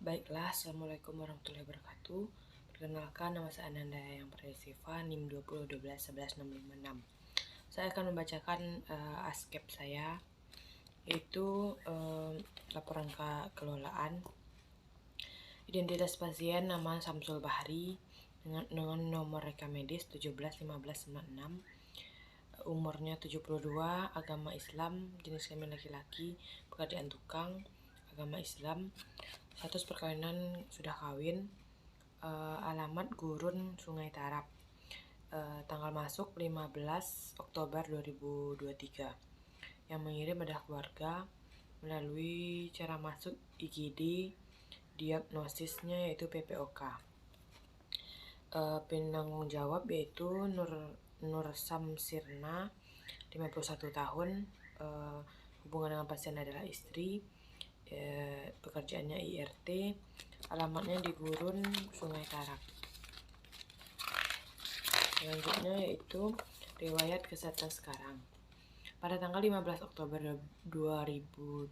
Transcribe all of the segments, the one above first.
Baiklah, Assalamualaikum warahmatullahi wabarakatuh. Perkenalkan, nama saya Ananda yang Pradisiva, NIM 2012111656. Saya akan membacakan ASKEP saya, yaitu laporan kelolaan. Identitas pasien nama Samsul Bahri dengan nomor rekam medis 171596, umurnya 72, agama Islam, jenis kelamin laki-laki, pekerjaan tukang, agama Islam, status perkawinan sudah kawin, alamat Gurun, Sungai Tarap, tanggal masuk 15 Oktober 2023. Yang mengirim adalah keluarga melalui cara masuk IGD, diagnosisnya yaitu PPOK. Penanggung jawab yaitu Nur Samsirna, 51 tahun, hubungan dengan pasien adalah istri, pekerjaannya IRT, alamatnya di Gurun, Sungai Tarap. Selanjutnya yaitu riwayat kesehatan sekarang. Pada tanggal 15 Oktober 2023,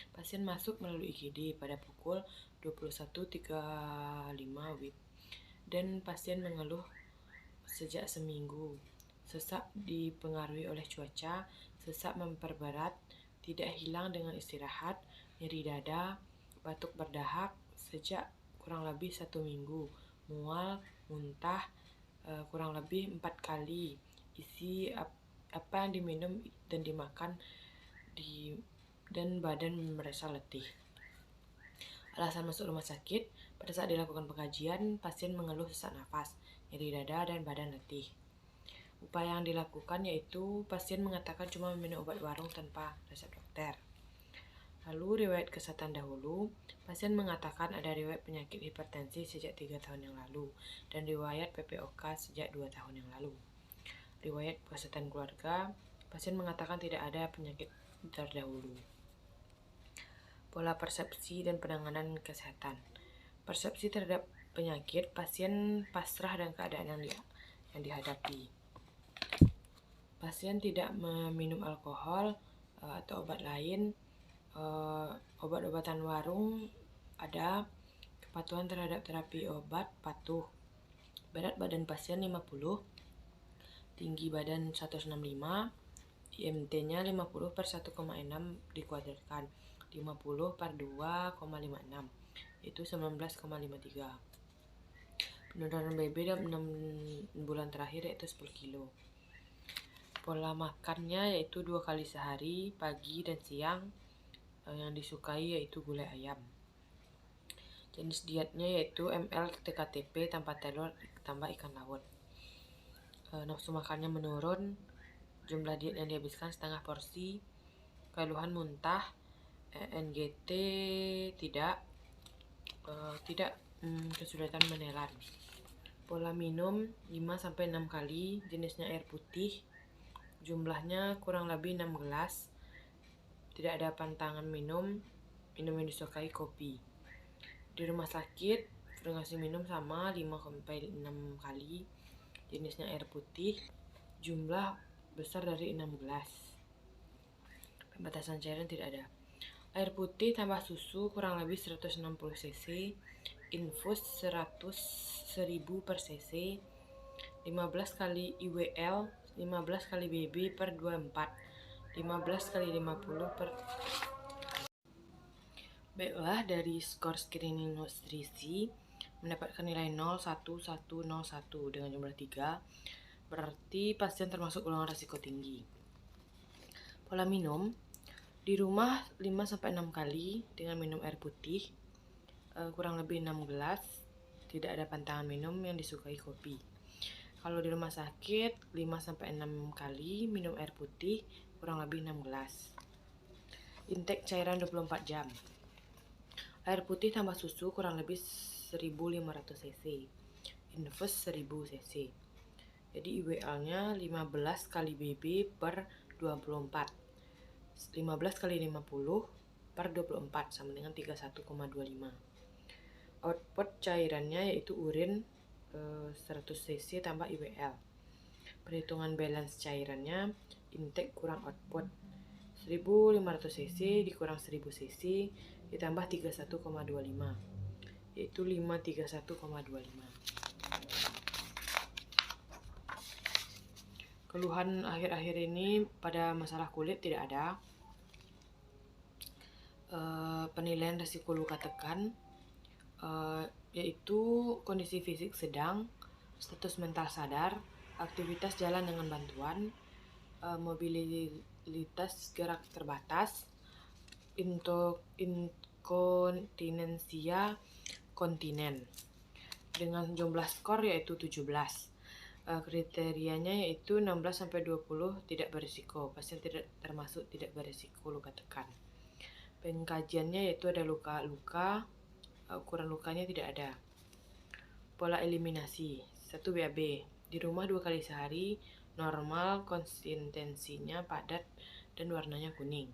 pasien masuk melalui IGD pada pukul 21.35 WIB dan pasien mengeluh sejak seminggu. Sesak dipengaruhi oleh cuaca, sesak memperberat, tidak hilang dengan istirahat, nyeri dada, batuk berdahak sejak kurang lebih 1 minggu, mual, muntah kurang lebih 4 kali, isi apa yang diminum dan dimakan dan badan merasa letih. Alasan masuk rumah sakit, pada saat dilakukan pengkajian, pasien mengeluh sesak nafas, nyeri dada, dan badan letih. Upaya yang dilakukan yaitu pasien mengatakan cuma meminum obat warung tanpa resep dokter. Lalu riwayat kesehatan dahulu, pasien mengatakan ada riwayat penyakit hipertensi sejak 3 tahun yang lalu dan riwayat PPOK sejak 2 tahun yang lalu. Riwayat kesehatan keluarga, pasien mengatakan tidak ada penyakit terdahulu. Pola persepsi dan penanganan kesehatan. Persepsi terhadap penyakit, pasien pasrah dengan keadaan yang dihadapi. Pasien tidak meminum alkohol atau obat lain. Obat-obatan warung ada. Kepatuhan terhadap terapi obat patuh. Berat badan pasien 50, tinggi badan 165, IMT-nya 50 per 1,6 dikuadratkan, 50 per 2,56, itu 19,53. Penurunan BB dalam 6 bulan terakhir yaitu 10 kilo. Pola makannya yaitu 2 kali sehari, pagi dan siang. Yang disukai yaitu gulai ayam. Jenis dietnya yaitu ML TKTP tanpa telur tambah ikan laut. Nafsu makannya menurun, jumlah diet yang dihabiskan setengah porsi, keluhan muntah, NGT tidak kesulitan menelan. Pola minum 5-6 kali, jenisnya air putih, jumlahnya kurang lebih 6 gelas, tidak ada pantangan minum yang disukai kopi. Di rumah sakit, frekuensi minum sama 5-6 kali, jenisnya air putih, jumlah besar dari 6 gelas. Pembatasan cairan tidak ada. Air putih tambah susu kurang lebih 160 cc, infus 1000 per cc, 15 kali IWL, 15 kali BB per 24, 15 kali 50 per. Baiklah, dari skor screening nutrisi mendapatkan nilai 0,1101 dengan jumlah 3, berarti pasien termasuk golongan risiko tinggi. Pola minum, di rumah 5-6 kali dengan minum air putih, kurang lebih 6 gelas, tidak ada pantangan minum yang disukai kopi. Kalau di rumah sakit 5-6 kali minum air putih, kurang lebih 6 gelas. Intake cairan 24 jam. Air putih tambah susu kurang lebih 1500 cc, infus 1000 cc. Jadi IWL-nya 15 kali BB per 24, 15 kali 50 per 24 sama dengan 31,25. Output cairannya yaitu urin 100 cc tambah IWL. Perhitungan balance cairannya, intake kurang output, 1500 cc dikurang 1000 cc ditambah 31,25, yaitu 531,25. Keluhan akhir-akhir ini pada masalah kulit tidak ada. Penilaian risiko luka tekan yaitu kondisi fisik sedang, status mental sadar, aktivitas jalan dengan bantuan, mobilitas gerak terbatas, inkontinensia kontinen dengan jumlah skor yaitu 17. Kriterianya yaitu 16-20 tidak berisiko, pasien tidak termasuk tidak berisiko luka tekan. Pengkajiannya yaitu ada luka-luka, ukuran lukanya tidak ada. Pola eliminasi 1 BAB, di rumah 2 kali sehari, normal, konsistensinya padat dan warnanya kuning.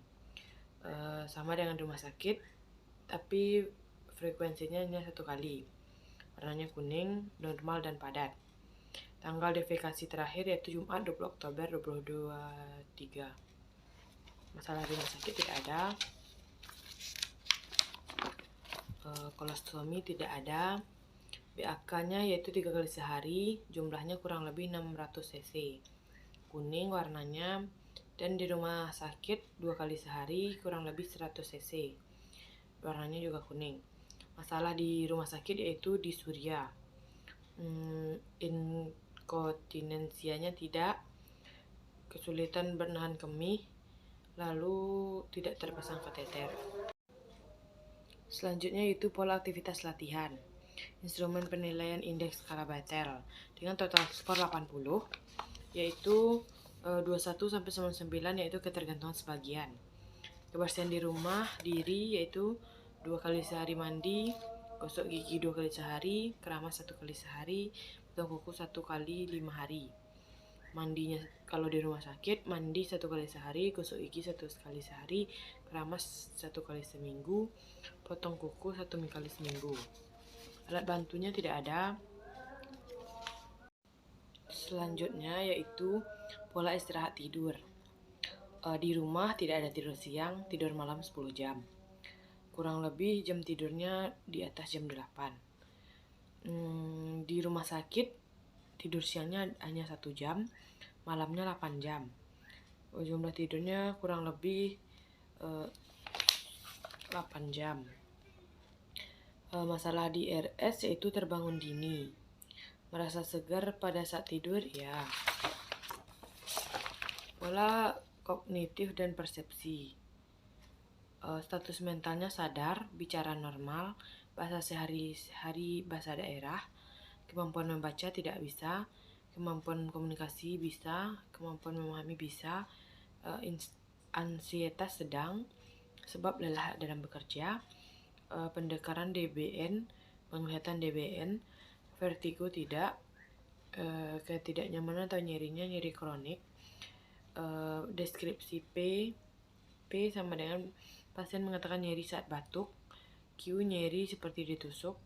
Sama dengan rumah sakit, tapi frekuensinya hanya 1 kali, warnanya kuning, normal dan padat. Tanggal defekasi terakhir yaitu Jumat 20 Oktober 2023. Masalah rumah sakit tidak ada. Kolostomi tidak ada. BAK-nya yaitu 3 kali sehari, jumlahnya kurang lebih 600 cc. Kuning warnanya, dan di rumah sakit 2 kali sehari, kurang lebih 100 cc. Warnanya juga kuning. Masalah di rumah sakit yaitu disuria. Inkontinensianya tidak, kesulitan bernahan kemih, lalu tidak terpasang kateter. Selanjutnya itu pola aktivitas latihan. Instrumen penilaian indeks skala Batel dengan total skor 80, yaitu 21-99 yaitu ketergantungan sebagian. Kebersihan di rumah diri yaitu 2 kali sehari mandi, gosok gigi 2 kali sehari, keramas 1 kali sehari, potong kuku 1 kali 5 hari. Mandinya kalau di rumah sakit, mandi 1 kali sehari, gosok gigi 1 kali sehari, keramas 1 kali seminggu, potong kuku 1 kali seminggu. Alat bantunya tidak ada. Selanjutnya yaitu pola istirahat tidur. Di rumah tidak ada tidur siang, tidur malam 10 jam. Kurang lebih jam tidurnya di atas jam 8. Di rumah sakit tidur siangnya hanya 1 jam, malamnya 8 jam. Jumlah tidurnya kurang lebih 8 jam. Masalah di RS yaitu terbangun dini, merasa segar pada saat tidur, ya. Pola kognitif dan persepsi. Status mentalnya sadar, bicara normal, bahasa sehari-hari bahasa daerah, kemampuan membaca tidak bisa, kemampuan komunikasi bisa, kemampuan memahami bisa, ansietas sedang, sebab lelah dalam bekerja, pendekaran DBN, penglihatan DBN, vertigo tidak, ketidaknyamanan atau nyerinya nyeri kronik. Deskripsi P sama dengan pasien mengatakan nyeri saat batuk, Q nyeri seperti ditusuk,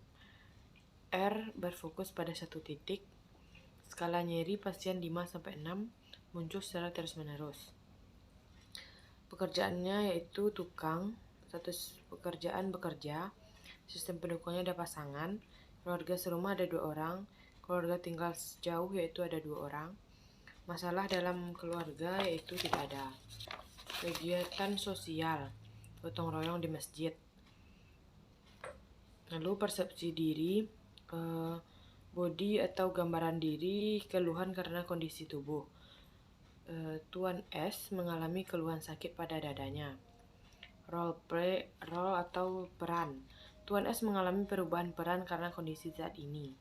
R berfokus pada satu titik, skala nyeri pasien 5-6 muncul secara terus-menerus. Pekerjaannya yaitu tukang, status pekerjaan bekerja, sistem pendukungnya ada pasangan, keluarga serumah ada 2 orang, keluarga tinggal jauh yaitu ada 2 orang. Masalah dalam keluarga yaitu tidak ada. Kegiatan sosial, gotong royong di masjid. Lalu persepsi diri, body atau gambaran diri, keluhan karena kondisi tubuh. Tuan S mengalami keluhan sakit pada dadanya. Role atau peran. Tuan S mengalami perubahan peran karena kondisi saat ini.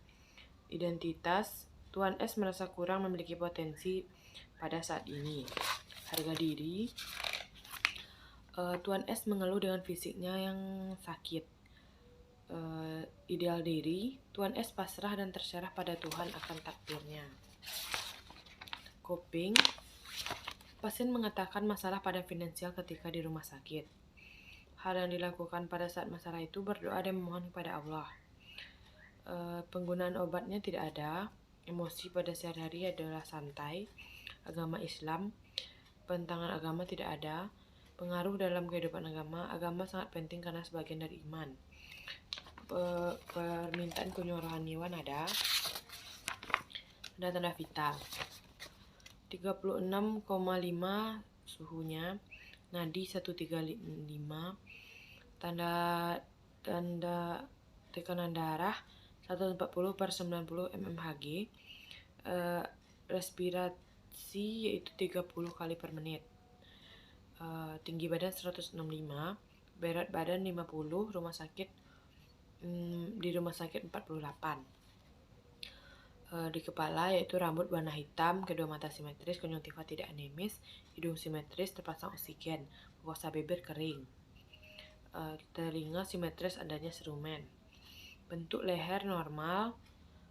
Identitas, Tuan S merasa kurang memiliki potensi pada saat ini. Harga diri, Tuan S mengeluh dengan fisiknya yang sakit. Ideal diri, Tuan S pasrah dan terserah pada Tuhan akan takdirnya. Coping, pasien mengatakan masalah pada finansial ketika di rumah sakit. Hal yang dilakukan pada saat masalah itu berdoa dan memohon kepada Allah. Penggunaan obatnya tidak ada. Emosi pada sehari-hari adalah santai. Agama Islam, penentangan agama tidak ada. Pengaruh dalam kehidupan agama. Agama sangat penting karena sebagian dari iman. Permintaan kunjung rohaniawan ada tanda vital. 36,5 suhunya, nadi 135, tanda tekanan darah 140/90 mmHg, respirasi yaitu 30 kali per menit, tinggi badan 165, berat badan 50, di rumah sakit 48. Di kepala yaitu rambut warna hitam, kedua mata simetris, konjungtiva tidak anemis, hidung simetris, terpasang oksigen, mukosa bibir kering. Telinga simetris, adanya serumen. Bentuk leher normal,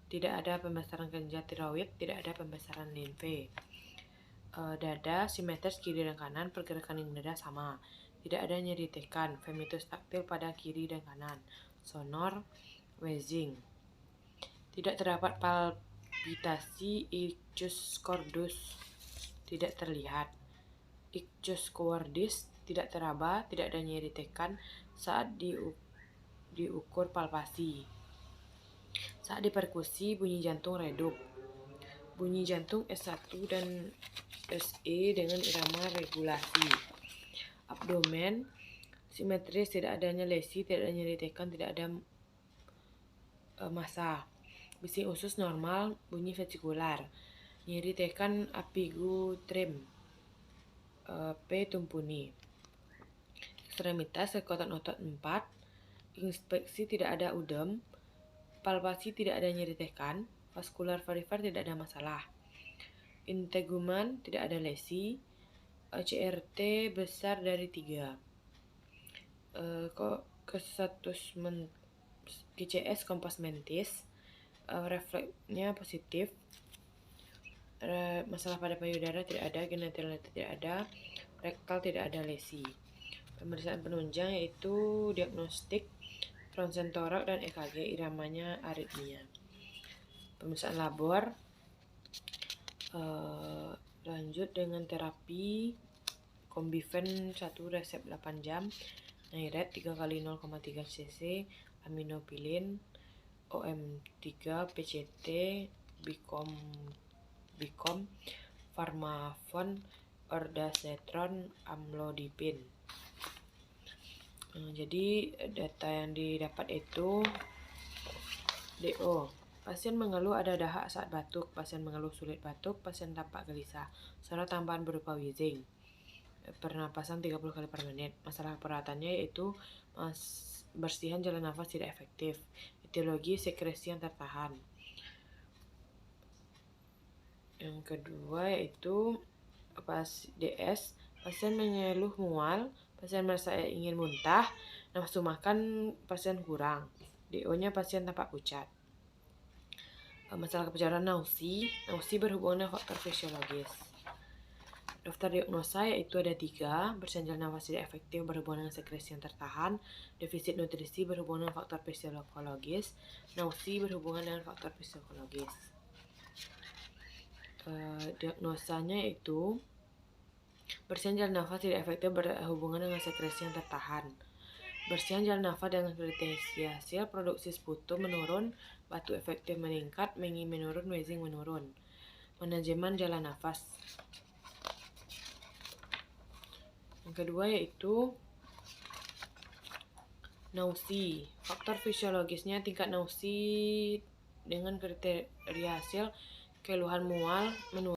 tidak ada pembesaran kelenjar tiroid, tidak ada pembesaran limfe. Dada simetris kiri dan kanan, pergerakan dada sama, tidak ada nyeri tekan, femitus taktil pada kiri dan kanan, sonor, wheezing. Tidak terdapat palpitasi, ictus cordus tidak terlihat, ictus cordis tidak teraba, tidak ada nyeri tekan saat diukur palpasi. Saat diperkusi, bunyi jantung redup. Bunyi jantung S1 dan SE dengan irama regulasi. Abdomen simetris, tidak adanya lesi, tidak ada nyeri tekan, tidak ada massa. Bising usus normal, bunyi vesikular. Nyeri tekan apigutrim, P. tumpuni. Ekstremitas, kekuatan otot 4. Inspeksi tidak ada udem. Palpasi tidak ada nyeri tekan. Vaskular varivar tidak ada masalah. Integumen tidak ada lesi. CRT besar dari 3. GCS kompas mentis, refleksnya positif. Masalah pada payudara tidak ada, genitalia tidak ada, rektal tidak ada lesi. Pemeriksaan penunjang yaitu diagnostik ronsen-toraks dan EKG, iramanya aritmia. Pemeriksaan labor, lanjut dengan terapi Combifen 1 resep 8 jam, Nairet 3 kali 0,3 cc, aminopilin, OM3, PCT, Bicom, Pharmafon, Ordasetron, Amlodipin. Jadi data yang didapat itu DO. Pasien mengeluh ada dahak saat batuk, pasien mengeluh sulit batuk, pasien tampak gelisah. Suara tambahan berupa wheezing. Pernapasan 30 kali per menit. Masalah perawatannya yaitu bersihan jalan nafas tidak efektif. Etiologi sekresi yang tertahan. Yang kedua yaitu DS, pasien mengeluh mual, pasien merasa ingin muntah, nafsu makan pasien kurang. DO-nya pasien tampak pucat. Masalah kebicaraan nausi berhubungan dengan faktor fisiologis. Daftar diagnosa yaitu ada 3, bersihan jalan nafas tidak efektif berhubungan dengan sekresi yang tertahan, defisit nutrisi berhubungan dengan faktor fisiologis, nausi berhubungan dengan faktor fisiologis. Diagnosanya itu bersihan jalan nafas tidak efektif berhubungan dengan sekresi yang tertahan. Bersihan jalan nafas dengan kriteria hasil produksi sputum menurun, batuk efektif meningkat, mengi menurun, wheezing menurun. Manajemen jalan nafas. Yang kedua yaitu nausi. Faktor fisiologisnya tingkat nausi dengan kriteria hasil keluhan mual menurun.